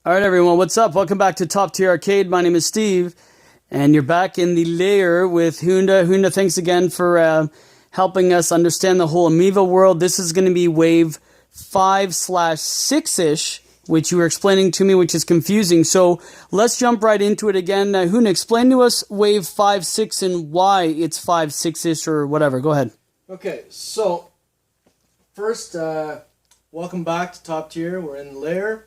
All right, everyone, what's up? Welcome back to Top Tier Arcade. My name is Steve, and you're back in the Lair with Hounda. Hounda, thanks again for helping us understand the whole Amiibo world. This is going to be wave 5/6-ish, which you were explaining to me, which is confusing. So let's jump right into it again. Hounda, explain to us wave 5/6 and why it's 5/6-ish or whatever. Go ahead. Okay, so first, welcome back to Top Tier. We're in Lair.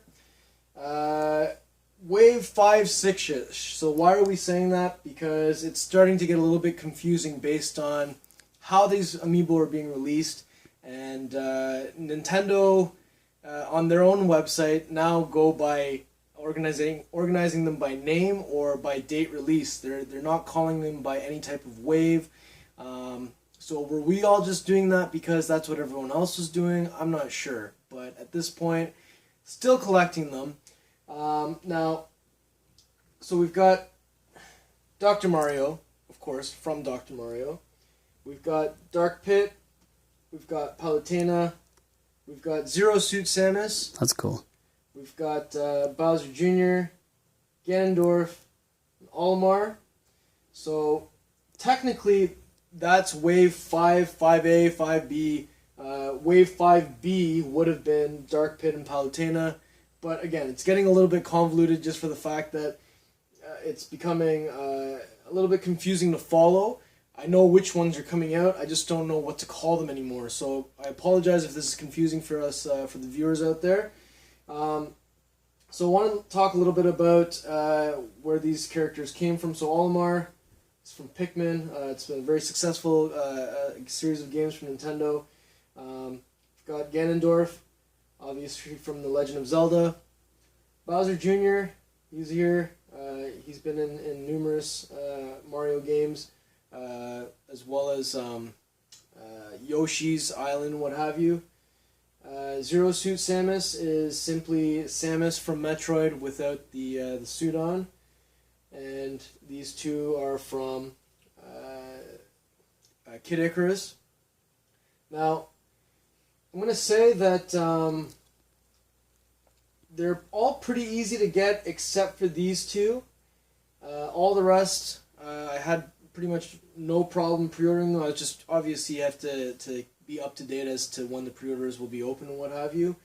Wave 5/6-ish. So why are we saying that? Because it's starting to get a little bit confusing based on how these Amiibo are being released. And Nintendo, on their own website, now go by organizing them by name or by date release. They're not calling them by any type of wave. So were we all just doing that because that's what everyone else was doing? I'm not sure. But at this point, still collecting them. Now, so we've got Dr. Mario, of course, from Dr. Mario. We've got Dark Pit. We've got Palutena. We've got Zero Suit Samus. That's cool. We've got Bowser Jr., Ganondorf, and Olimar. So technically, that's Wave 5, 5A, 5B. Wave 5B would have been Dark Pit and Palutena. But again, it's getting a little bit convoluted just for the fact that it's becoming a little bit confusing to follow. I know which ones are coming out, I just don't know what to call them anymore. So I apologize if this is confusing for us, for the viewers out there. So I want to talk a little bit about where these characters came from. So Olimar is from Pikmin. It's been a very successful series of games from Nintendo. We've got Ganondorf, obviously from The Legend of Zelda. Bowser Jr., he's here. He's been in numerous Mario games, as well as Yoshi's Island, what have you. Zero Suit Samus is simply Samus from Metroid without the suit on. And these two are from Kid Icarus. Now, I'm going to say that they're all pretty easy to get except for these two. All the rest, I had pretty much no problem pre-ordering them. I just, obviously, you have to be up to date as to when the pre-orders will be open and what have you.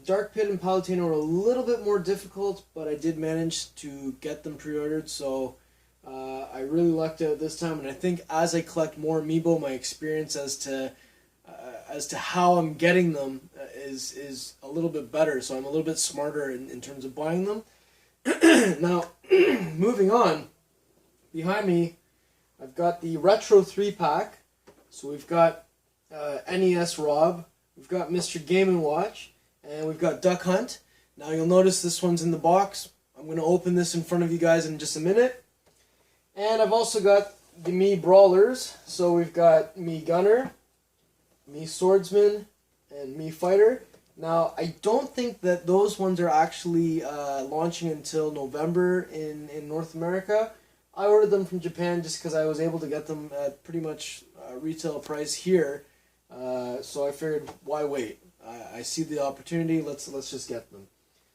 Dark Pit and Palutena were a little bit more difficult, but I did manage to get them pre-ordered, so I really lucked out this time. And I think as I collect more Amiibo, my experience as to how I'm getting them is a little bit better, so I'm a little bit smarter in terms of buying them. Now, moving on, behind me, I've got the Retro 3-pack. So we've got NES R.O.B, we've got Mr. Game & Watch, and we've got Duck Hunt. Now you'll notice this one's in the box. I'm going to open this in front of you guys in just a minute. And I've also got the Mii Brawlers. So we've got Mii Gunner, Mii Swordsman, and Mii Fighter. Now, I don't think that those ones are actually launching until November in North America. I ordered them from Japan just because I was able to get them at pretty much retail price here. So I figured, why wait? I see the opportunity. Let's just get them.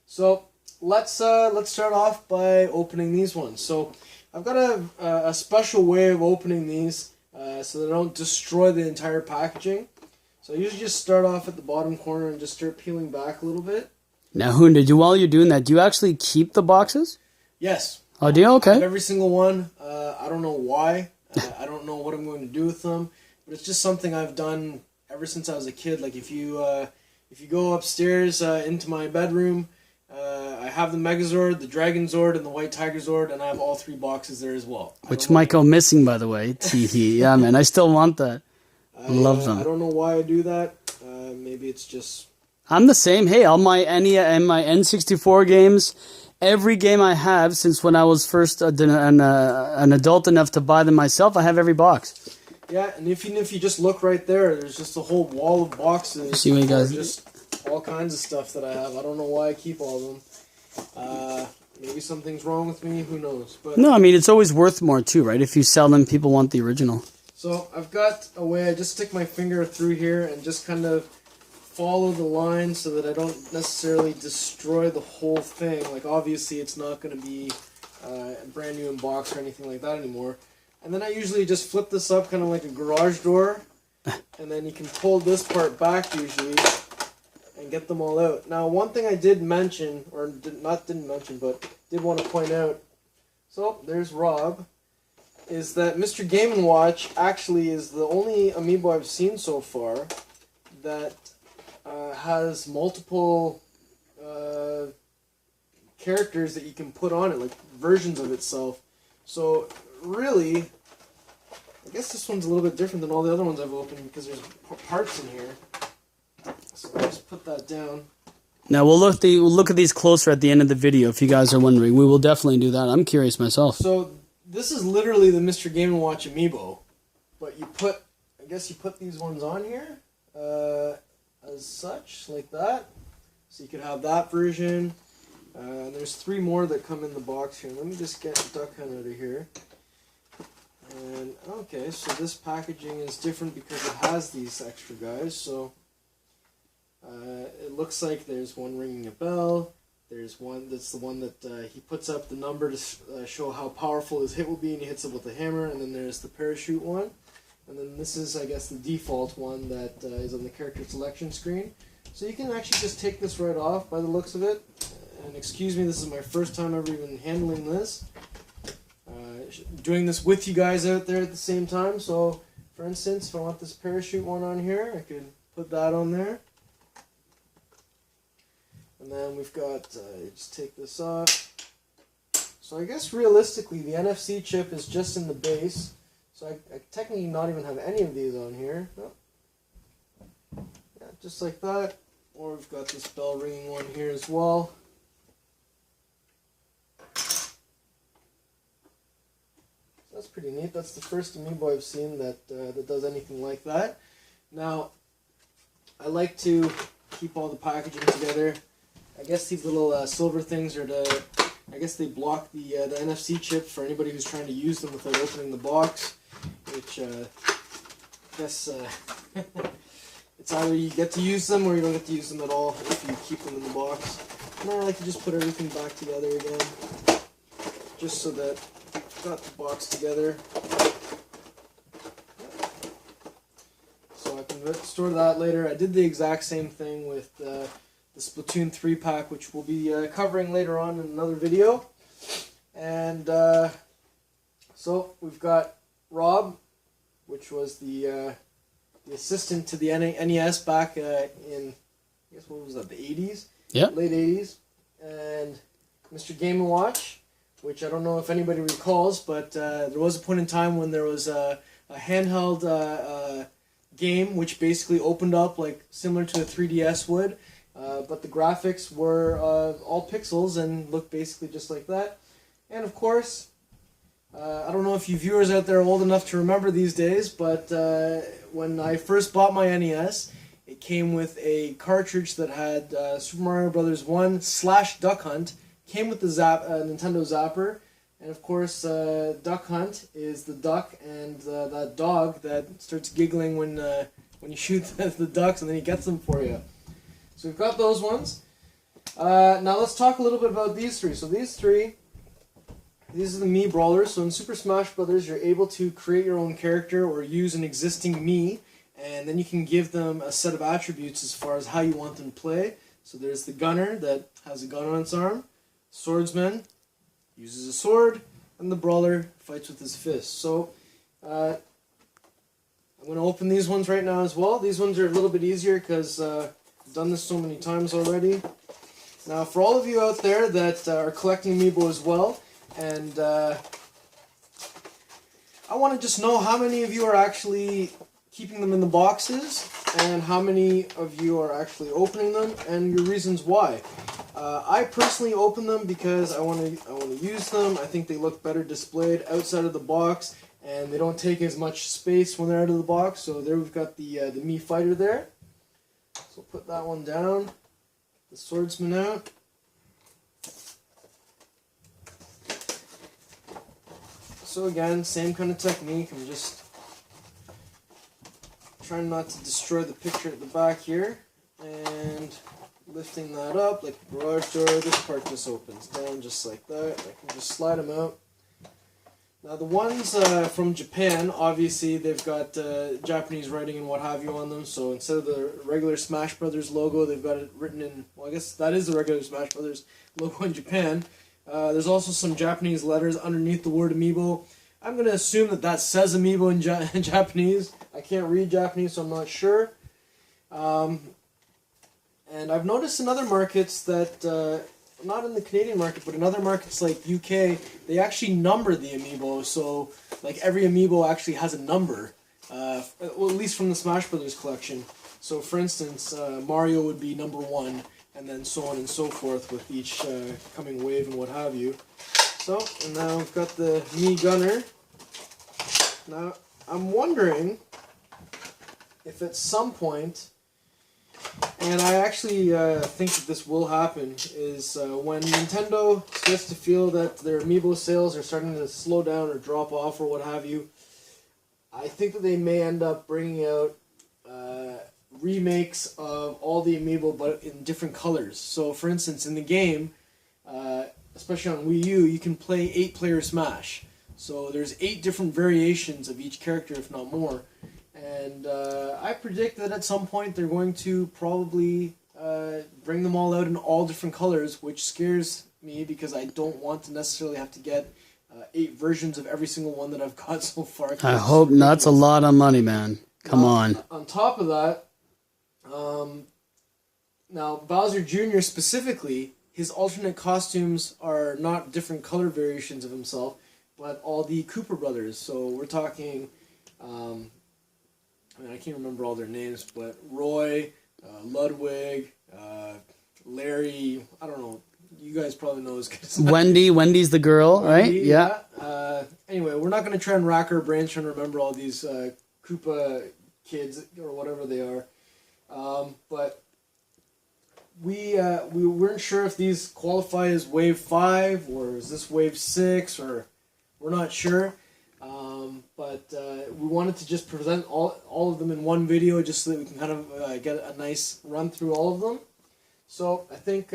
So let's start off by opening these ones. So I've got a special way of opening these so they don't destroy the entire packaging. So I usually just start off at the bottom corner and just start peeling back a little bit. Now, Hounda, while you're doing that, do you actually keep the boxes? Yes. Oh, do you? Okay. I have every single one. I don't know why. I don't know what I'm going to do with them. But it's just something I've done ever since I was a kid. Like if you go upstairs into my bedroom, I have the Megazord, the Dragon Zord, and the White Tiger Zord, and I have all three boxes there as well. Which might go missing, by the way. Teehee. Yeah, man, I still want that. Love them. I don't know why I do that. Maybe it's just... I'm the same. Hey, all my NES and my N64 games, every game I have since when I was first an adult enough to buy them myself, I have every box. Yeah, and if you just look right there, there's just a whole wall of boxes. See what you guys just all kinds of stuff that I have. I don't know why I keep all of them. Maybe something's wrong with me. Who knows? But no, I mean, it's always worth more too, right? If you sell them, people want the original. So I've got a way I just stick my finger through here and just kind of follow the line so that I don't necessarily destroy the whole thing. Like obviously it's not going to be brand new in box or anything like that anymore. And then I usually just flip this up kind of like a garage door, and then you can pull this part back usually and get them all out. Now one thing I did mention, or didn't mention, but did want to point out, so there's R.O.B, is that Mr. Game & Watch actually is the only Amiibo I've seen so far that has multiple characters that you can put on it, like versions of itself. So really, I guess this one's a little bit different than all the other ones I've opened because there's parts in here. So I'll just put that down. Now we'll look at these closer at the end of the video if you guys are wondering. We will definitely do that. I'm curious myself. So this is literally the Mr. Game & Watch Amiibo, but I guess you put these ones on here as such, like that. So you could have that version. There's 3 more that come in the box here. Let me just get Duck Hunt out of here. And okay, so this packaging is different because it has these extra guys. So it looks like there's one ringing a bell. There's one that's the one that he puts up the number to show how powerful his hit will be, and he hits it with a hammer. And then there's the parachute one. And then this is, I guess, the default one that is on the character selection screen. So you can actually just take this right off by the looks of it. And excuse me, this is my first time ever even handling this. Doing this with you guys out there at the same time. So, for instance, if I want this parachute one on here, I could put that on there. And then we've got, just take this off. So I guess realistically the NFC chip is just in the base. So I technically not even have any of these on here. No. Yeah, just like that. Or we've got this bell ringing one here as well. So that's pretty neat. That's the first Amiibo I've seen that that does anything like that. Now, I like to keep all the packaging together. I guess these little silver things are to, I guess they block the NFC chip for anybody who's trying to use them without opening the box, which I guess it's either you get to use them or you don't get to use them at all if you keep them in the box. And I like to just put everything back together again, just so that we've got the box together. So I can store that later. I did the exact same thing with the Splatoon 3 pack, which we'll be covering later on in another video. And so we've got R.O.B, which was the assistant to the NES back in, I guess, what was that, the 80s? Yeah. Late 80s. And Mr. Game & Watch, which I don't know if anybody recalls, but there was a point in time when there was a handheld game which basically opened up like similar to a 3DS would. But the graphics were all pixels and looked basically just like that. And of course, I don't know if you viewers out there are old enough to remember these days, but when I first bought my NES, it came with a cartridge that had Super Mario Bros. 1 / Duck Hunt, came with the Nintendo Zapper, and of course Duck Hunt is the duck and that dog that starts giggling when you shoot the ducks and then he gets them for you. So we've got those ones. Now let's talk a little bit about these 3. So these are the Mii Brawlers. So in Super Smash Bros. You're able to create your own character or use an existing Mii, and then you can give them a set of attributes as far as how you want them to play. So there's the Gunner that has a gun on its arm, Swordsman uses a sword, and the Brawler fights with his fists. So I'm going to open these ones right now as well. These ones are a little bit easier because I've done this so many times already. Now for all of you out there that are collecting Amiibo as well, and I want to just know how many of you are actually keeping them in the boxes and how many of you are actually opening them and your reasons why. I personally open them because I want to use them. I think they look better displayed outside of the box and they don't take as much space when they're out of the box. So there we've got the Mii Fighter there. So put that one down. The Swordsman out. So again, same kind of technique. I'm just trying not to destroy the picture at the back here. and lifting that up like a garage door, this part just opens down just like that. I can just slide them out. Now the ones from Japan, obviously they've got Japanese writing and what have you on them, so instead of the regular Smash Brothers logo, they've got it written in, well, I guess that is the regular Smash Brothers logo in Japan. There's also some Japanese letters underneath the word Amiibo. I'm going to assume that that says Amiibo in Japanese. I can't read Japanese, so I'm not sure. And I've noticed in other markets that... not in the Canadian market, but in other markets like UK, they actually number the Amiibo, so like every Amiibo actually has a number, well, at least from the Smash Brothers collection. So for instance, Mario would be number 1, and then so on and so forth with each coming wave and what have you. So, and now we've got the Mii Gunner. Now, I'm wondering if at some point... And I actually think that this will happen, is when Nintendo starts to feel that their Amiibo sales are starting to slow down or drop off or what have you, I think that they may end up bringing out remakes of all the Amiibo but in different colors. So for instance, in the game, especially on Wii U, you can play 8-player Smash. So there's 8 different variations of each character, if not more. And I predict that at some point they're going to probably bring them all out in all different colors, which scares me because I don't want to necessarily have to get 8 versions of every single one that I've got so far. I hope not. That's a lot of money, man. Come on. On top of that, now Bowser Jr. specifically, his alternate costumes are not different color variations of himself, but all the Cooper brothers. So we're talking... I mean, I can't remember all their names, but Roy, Ludwig, Larry, I don't know. You guys probably know as good as Wendy's the girl, Wendy, right? Yeah. Anyway, we're not going to try and rack our brains trying to remember all these Koopa kids or whatever they are. But we weren't sure if these qualify as Wave 5 or is this Wave 6 or we're not sure. But we wanted to just present all of them in one video just so that we can kind of get a nice run through all of them. So I think,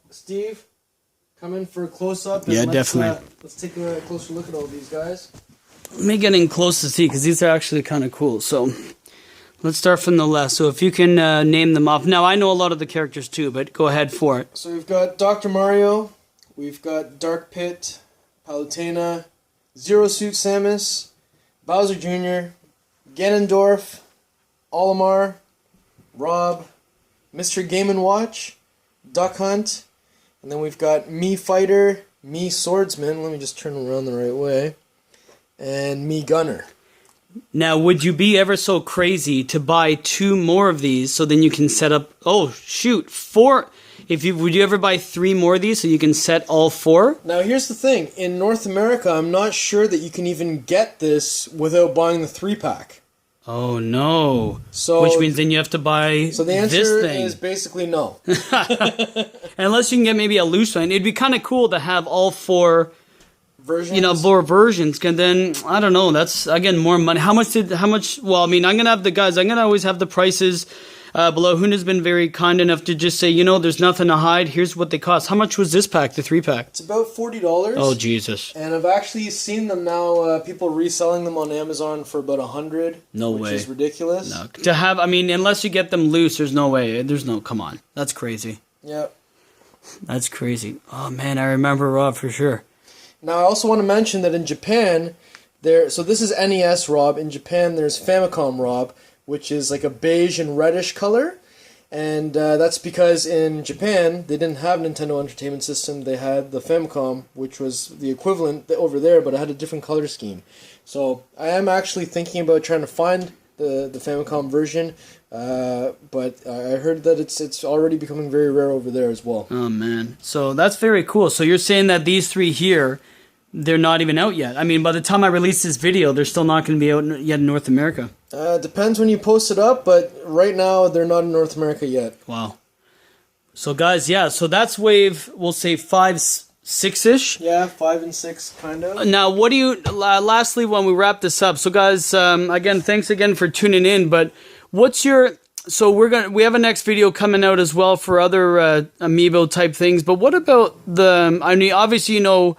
Steve, come in for a close-up. Yeah, definitely. Let's take a closer look at all these guys. Let me get in close to see because these are actually kind of cool. So let's start from the left. So if you can name them off. Now, I know a lot of the characters too, but go ahead for it. So we've got Dr. Mario. We've got Dark Pit, Palutena, Zero Suit Samus, Bowser Jr., Ganondorf, Olimar, R.O.B, Mr. Game & Watch, Duck Hunt, and then we've got Mii Fighter, Mii Swordsman, let me just turn around the right way, and Mii Gunner. Now, would you be ever so crazy to buy 2 more of these so then you can set up... Oh, shoot, 4... Would you ever buy 3 more of these so you can set all 4? Now here's the thing. In North America, I'm not sure that you can even get this without buying the 3-pack. Oh no. So, which means then you have to buy so the answer this thing. is basically no. Unless you can get maybe a loose one. It'd be kind of cool to have all 4 versions. 4 versions. And then, I don't know, that's, again, more money. How much, well, I mean, I'm going to always have the prices below. Hounda's been very kind enough to just say, there's nothing to hide. Here's what they cost. How much was this pack, the 3-pack? It's about $40. Oh, Jesus. And I've actually seen them now, people reselling them on Amazon for about $100. No way. Which is ridiculous. No. To have, I mean, unless you get them loose, there's no way. Come on. That's crazy. Yeah. That's crazy. Oh, man, I remember R.O.B for sure. Now, I also want to mention that in Japan, so this is NES R.O.B. In Japan, there's Famicom R.O.B., which is like a beige and reddish color. And that's because in Japan, they didn't have Nintendo Entertainment System. They had the Famicom, which was the equivalent over there, but it had a different color scheme. So I am actually thinking about trying to find the Famicom version, but I heard that it's already becoming very rare over there as well. Oh, man. So that's very cool. So you're saying that these 3 here, they're not even out yet. I mean, by the time I release this video, they're still not going to be out yet in North America. Depends when you post it up, but right now they're not in North America yet. Wow. So guys, yeah, so that's wave, we'll say 5, 6-ish. Yeah, 5 and 6, kind of. Now, what do you, lastly, when we wrap this up, so guys, again, thanks again for tuning in, but what's your So we have a next video coming out as well for other Amiibo type things. But what about I mean, obviously, you know,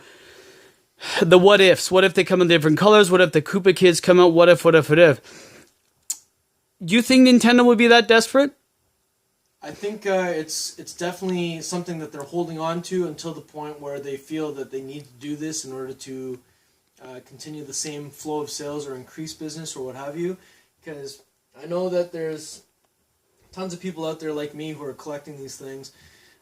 the what ifs. What if they come in different colors? What if the Koopa Kids come out? What if? Do you think Nintendo would be that desperate? I think it's definitely something that they're holding on to until the point where they feel that they need to do this in order to continue the same flow of sales or increase business or what have you. Because I know that there's tons of people out there like me who are collecting these things.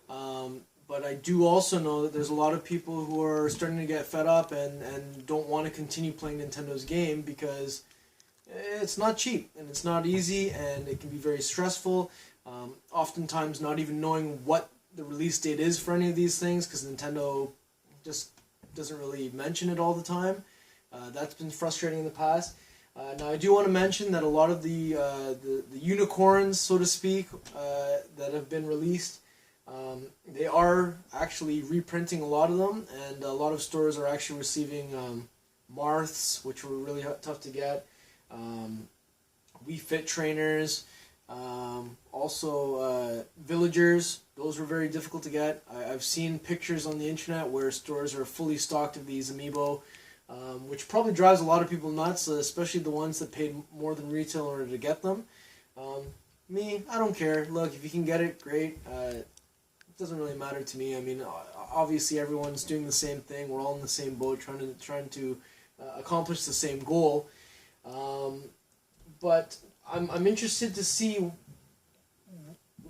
But I do also know that there's a lot of people who are starting to get fed up and don't want to continue playing Nintendo's game because it's not cheap and it's not easy and it can be very stressful. Oftentimes not even knowing what the release date is for any of these things because Nintendo just doesn't really mention it all the time. That's been frustrating in the past. Now I do want to mention that a lot of the unicorns, so to speak, that have been released, they are actually reprinting a lot of them, and a lot of stores are actually receiving Marths, which were really tough to get, Wii Fit trainers, also villagers. Those were very difficult to get. I've seen pictures on the internet where stores are fully stocked of these Amiibo, which probably drives a lot of people nuts, especially the ones that paid more than retail in order to get them. Me, I don't care. Look, if you can get it, great. It doesn't really matter to me. I mean, obviously everyone's doing the same thing. We're all in the same boat, trying to accomplish the same goal. But I'm interested to see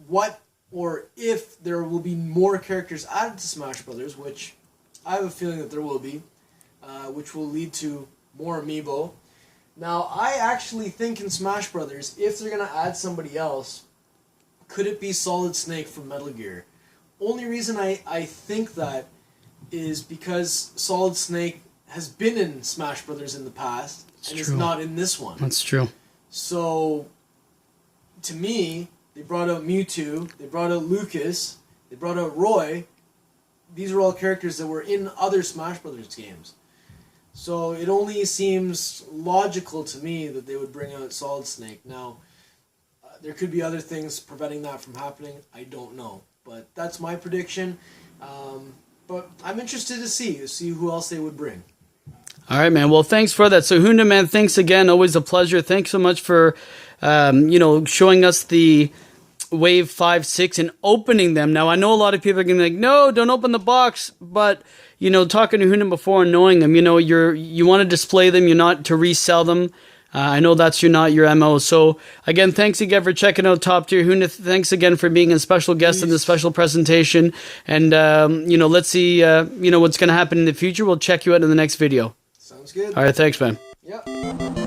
what or if there will be more characters added to Smash Brothers, which I have a feeling that there will be, which will lead to more Amiibo. Now, I actually think in Smash Brothers, if they're gonna add somebody else, could it be Solid Snake from Metal Gear? Only reason I think that is because Solid Snake has been in Smash Brothers in the past and is not in this one. That's true. So, to me, they brought out Mewtwo, they brought out Lucas, they brought out Roy. These are all characters that were in other Smash Brothers games. So it only seems logical to me that they would bring out Solid Snake. Now, there could be other things preventing that from happening. I don't know. But that's my prediction. But I'm interested to see who else they would bring. All right, man. Well, thanks for that. So, Hounda, man, thanks again. Always a pleasure. Thanks so much for, showing us the Wave 5, 6 and opening them. Now, I know a lot of people are going to be like, no, don't open the box. But, talking to Hounda before and knowing him, you want to display them. You're not to resell them. I know that's not your MO. So, again, thanks again for checking out Top Tier. Hounda, thanks again for being a special guest in this special presentation. And, let's see, what's going to happen in the future. We'll check you out in the next video. Sounds good. All right, thanks, man. Yep.